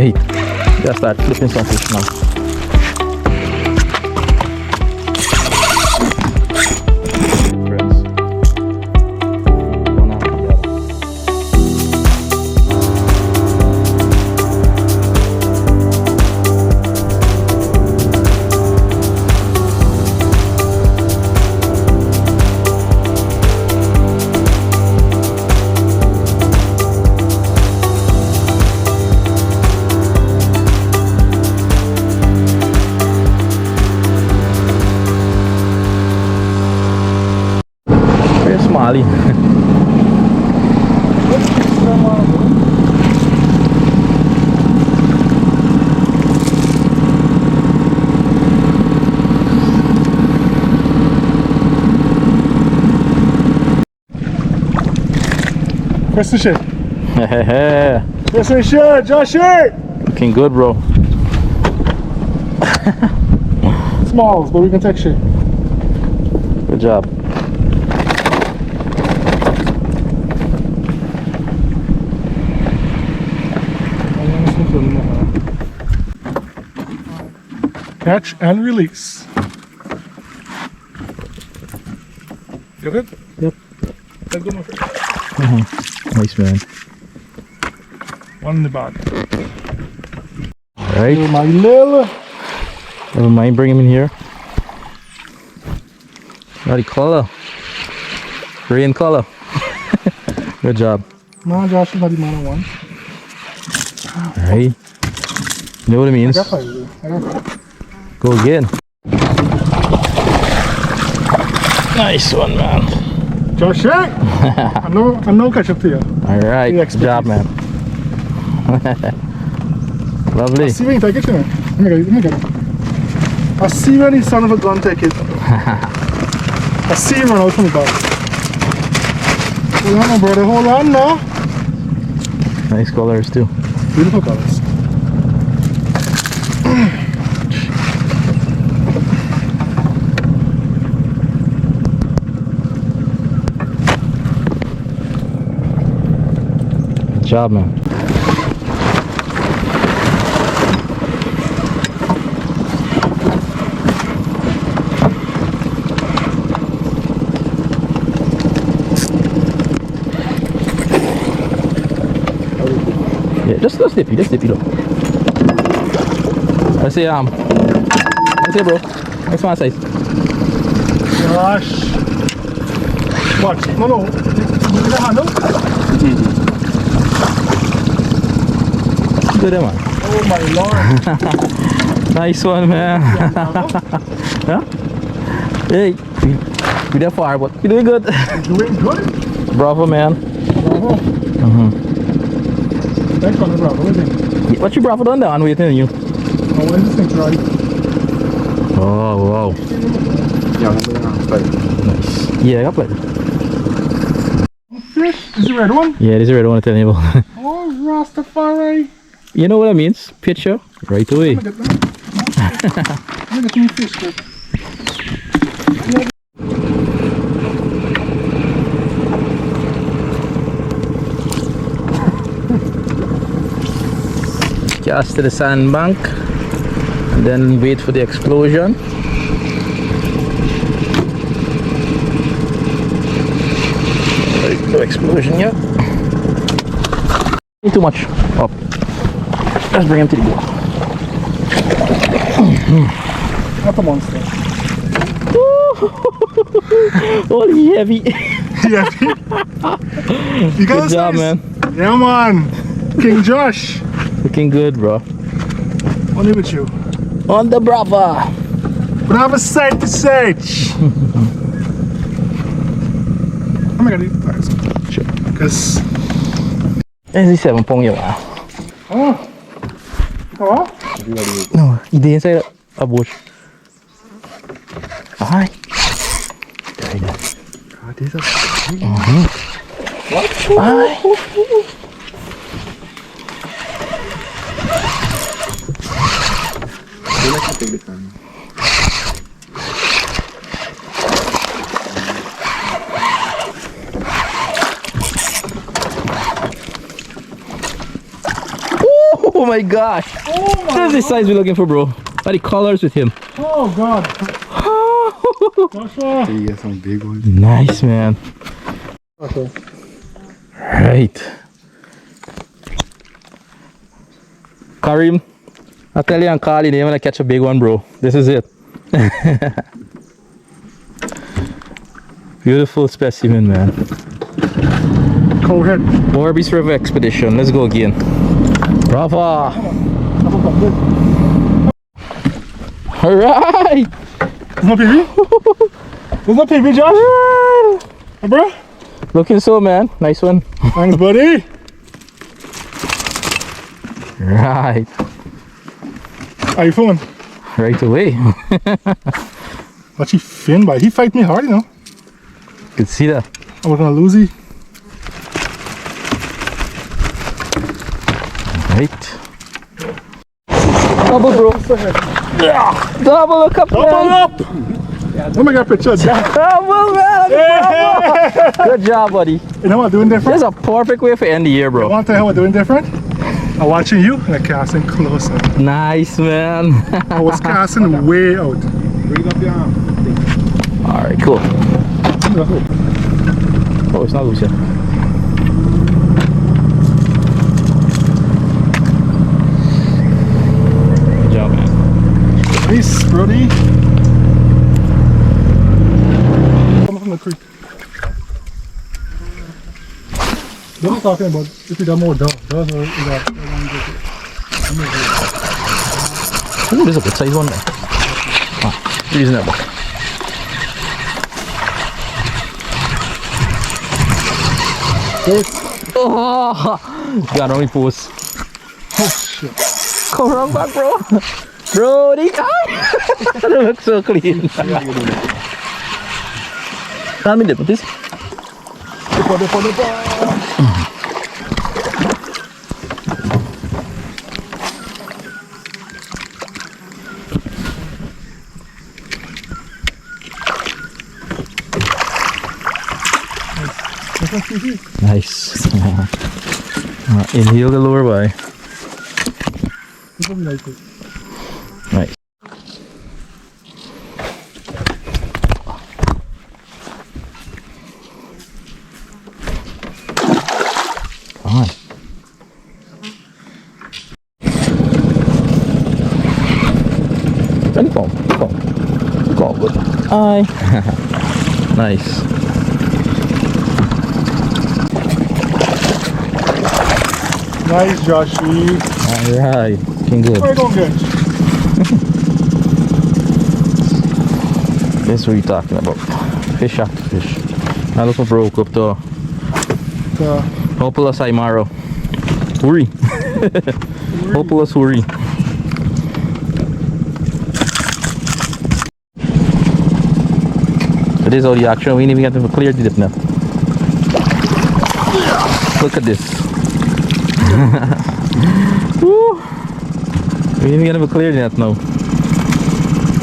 Alright, just start flipping some fish now. Mali. Where's the shit? Where's the shit, Joshy? Looking good, bro. Smalls, but we can take shit. Good job. Catch and release. You good? Yep. Let's go, my friend. Nice, man. One in the bag. Alright. My little. Never mind, bring him in here. Got color. Green color. Good job. No, Josh is not the man I want. Alright. You know what it means? I got five. I got five. Go again. Nice one, man. Josh, I know catch up to you. Alright, good job, man. Lovely. I see when you take it, you know. Let me get it. I see when the son of a gun take it. I see him run out from the back. Hold on, my brother, hold on now. Nice colors too. Beautiful colors. Good job, man. Yeah, just dip it though. Let's see, bro. Nice one size. Gosh. Watch. No. You need a handle? Good, man. Oh my lord. Nice one, man. Huh? Hey, we there far, but you doing good. Doing good? Bravo, man. Bravo. Thanks for the bravo, what do you think? What you bravo done there? I'm waiting on you. I want this thing to right. Oh, wow. Yeah, Nice. Yeah, I got plenty. Fish? Is the red one? Yeah, this is what I want to tell you about. Oh, Rastafari. You know what that means? Picture right away. Let me get some fish quick. Cast to the sandbank and then wait for the explosion. No explosion yet. Too much up. Let's bring him to the boat. Not a monster. Holy heavy. Yeah. You Good job, man. Yeah, man. King Josh. Looking good, bro. Only with you. On the Brava. We have a sight to search. I'm gonna leave that. Sure. Because. Esse 7 pong yun ah. Oh. Oh? No, hindi inside a bush. Ay. Very nice. God, these are. What? Ay. I like to take the camera. Oh my gosh! Oh my This is the size we're looking for, bro. By the colors with him. Oh God. Joshua. You get some big ones. Nice, man. Okay. Right. Karim, I tell you, I'm calling you when I catch a big one, bro. This is it. Beautiful specimen, man. Cold head. Berbice River expedition. Let's go again. Bravo. All right. There's no PB? There's no PB, Josh? Hey, bro? Looking so, man. Nice one. Thanks, buddy. Right. How you feeling? Right away. Watch he fin by. He fight me hard, you know. Could see that. I was gonna lose he. Right. Double, bro. Double, look up, Double man. up! Let me get a picture. Double, man. Good job, buddy. You know what I'm doing different? This is a perfect way for end the year, I bro. want to tell you how I'm doing different. I'm watching you and I'm casting closer. Nice, man. I was casting way out. Bring up your arm. All right, cool. Oh, it's not loose yet. Good job, man. Nice, Brody. Come from the creek. What are you talking about? If you got more dogs or you got Ooh, there's a good size one there. Ah, reasonable. Oh, got only pose. oh shit. Come wrong back, bro. Bro, they look so clean. Tell me this. Nice. Inhale the lower by. Nice. Come on. Come. Go. Aye. Nice. Nice, Joshy. Alright. Looking good. Where you going, guys? This is what you're talking about. Fish after fish. I look for broke up to Hopeless Aymaro. Uri. Hopeless Uri. So this is all the action. We didn't even get to clear the dip now. Look at this. Woo. We didn't even get to clear that now.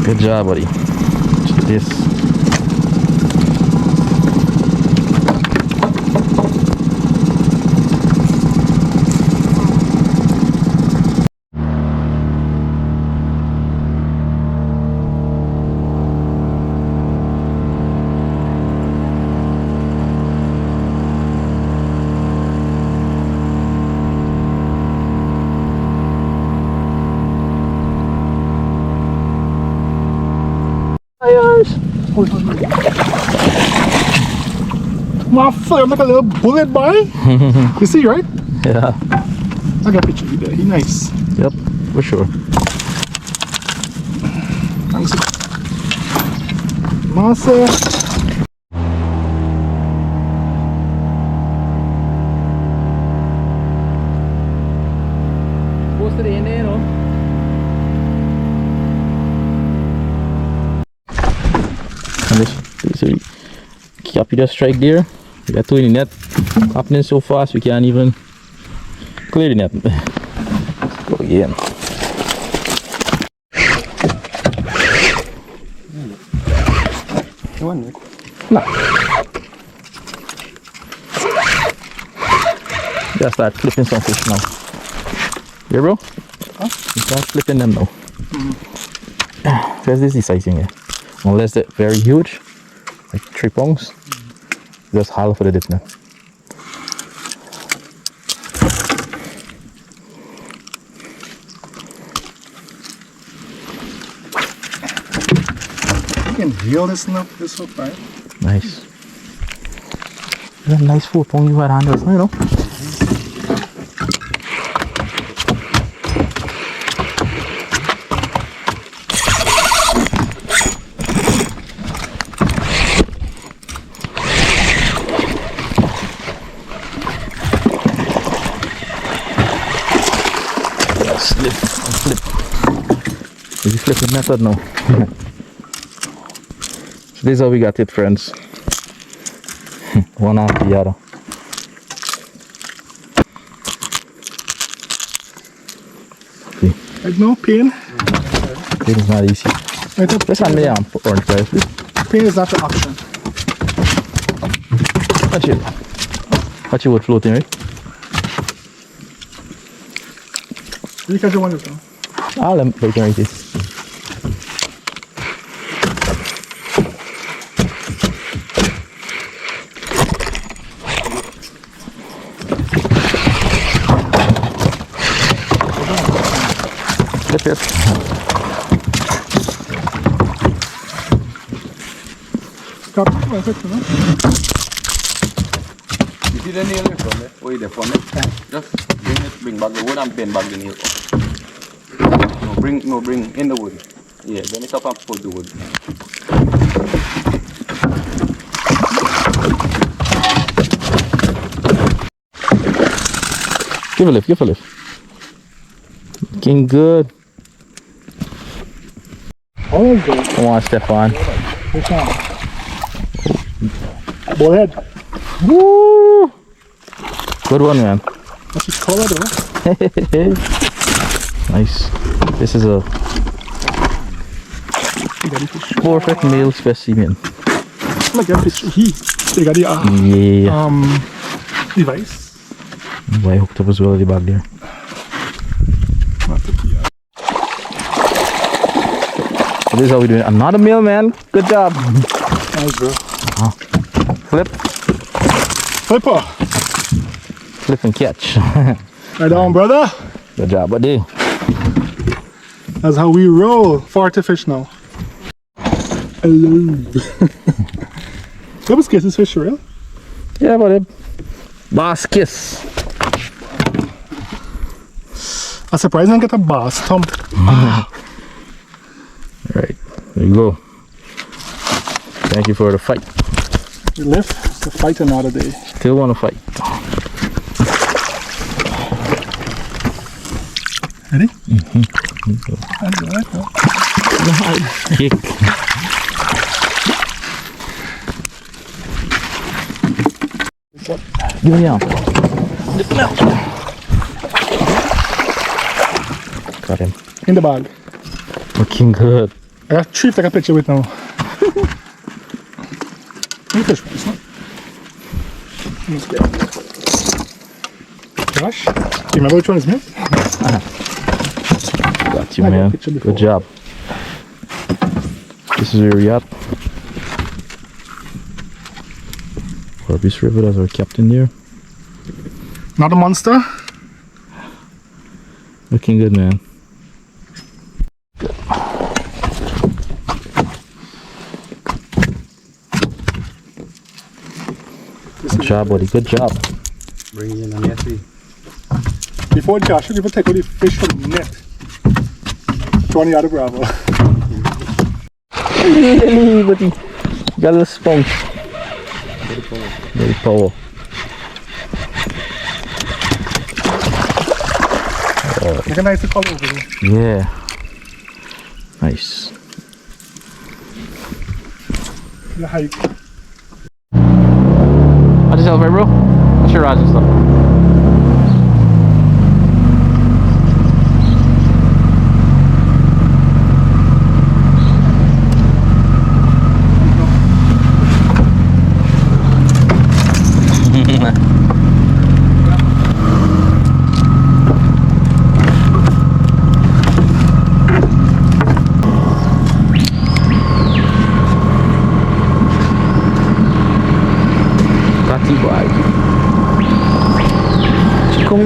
Good job, buddy. Check this. My foot, I'm like a little bullet boy. You see, right? Yeah. I got a picture of you there. He nice. Yep, for sure. Thanks. Massa. Close to the end there, you know. And this copy the strike there. We got two in the net. Happening so fast we can't even clear the net. Let's go again. No. Just start flipping some fish now. Yeah, bro? Huh? You start flipping them now. There's this sizing here. Unless they're very huge, like 3 pounds, just half for the dip now. You can reel this up this hook, right? Nice. That's a nice 4 pound you had handles, you know? Slip and flip. Is the flipping method now? So this is how we got it, friends. One after the other. See, Like no pain. it is not easy. Just hand me the orange guys, please. Pain is not the option. Watch it wood floating, right? You catch the one as well. I'll let me right this. Flip it. Stop. That's it, you know? You see the nail there from there? Where there from there? Just bring back the wood and bend back the nail. No, bring in the wood. Yeah, then it's up and pull the wood. Give a lift, give a lift. Looking good. Oh, good. Come on, Stefan. This one. Go ahead. Woo! Good one, man. What's his color though? Nice. This is a perfect male specimen. Like a fish. They got the Yeah. device. Why hooked up as well at the back there. So this is how we doing. Another male, man. Good job. Nice, bro. Flip, Flipper. flip and catch. Right on, brother. Good job, buddy. That's how we roll. 40 fish now. Hello. That was Kiss's fish for real? Yeah, buddy. Bass kiss. I'm surprised I didn't get a bass thump. Right, there you go. Thank you for the fight. We live to fight another day. Still want to fight. Ready? That's all right, bro. Kick. Give me out. Got him. In the bag. Looking good. I got 3 to take a picture with now. New fish, it's not. Let's get it. Josh, do you remember which one is me? Got you, I got a man. picture before. Good job. This is where we're at. Berbice River, that's our captain there. Not a monster. Looking good, man. Good job, buddy. Good job. Bring it in on the SE. Before Josh, people take out the fish from the net. 20 out of Bravo. Buddy. Got a little sponge. Very power. Look how nice the color over here. Yeah. Nice. The height. How's yourself, right, bro? What's your rods and stuff?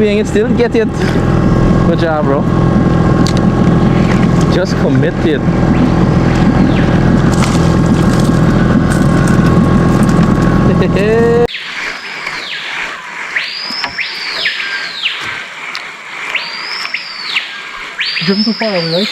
wing it, still get it. Good job, bro. Just commit it. Driven too far away, right?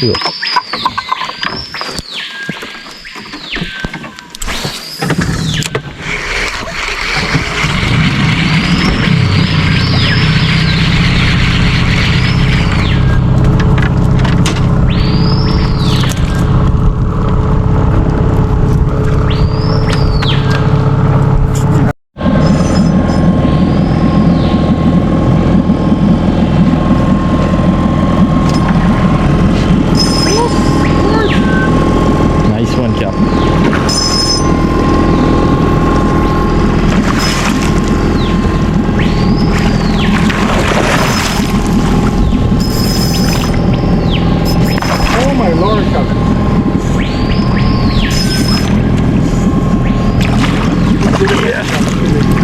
Yeah. Nice one, Cap. Oh my lord, Captain.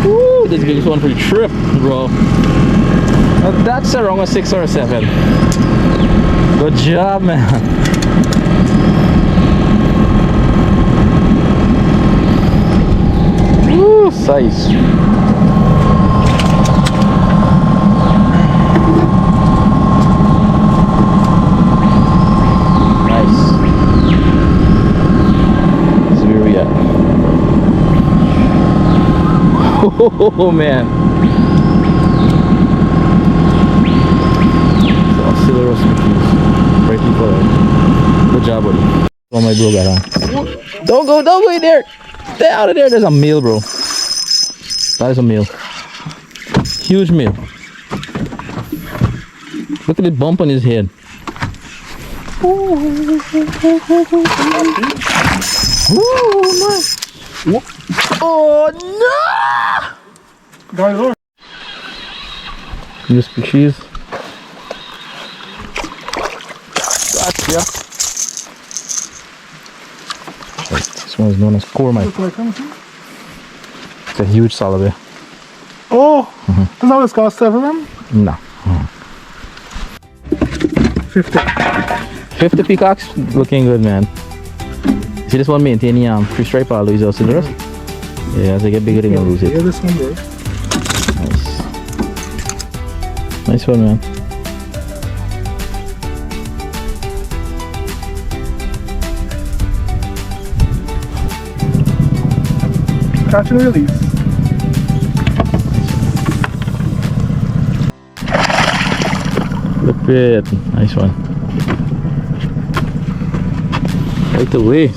Woo, this biggest one for the trip, bro. That's around a 6 or a 7. Good job, man. Woo, size. Nice. This is where we at. Oh man. Silver species. Brightly colored. Good job, buddy. Oh my bro got on. Don't go in there. Stay out of there. There's a male, bro. That is a male. Huge male. Look at the bump on his head. Oh my. Oh no! Guys, look. New species. Gotcha. This one is known as Cormite. It's a huge salabia. Oh, that's how it's cost 7? No. 50. 50 peacocks, looking good, man. See this one maintaining free stripe always also the rest? Yeah, as they get bigger they can lose it. Yeah, this one, bro. Nice. Nice one, man. Catch and release. Flip it. Nice one. Right away.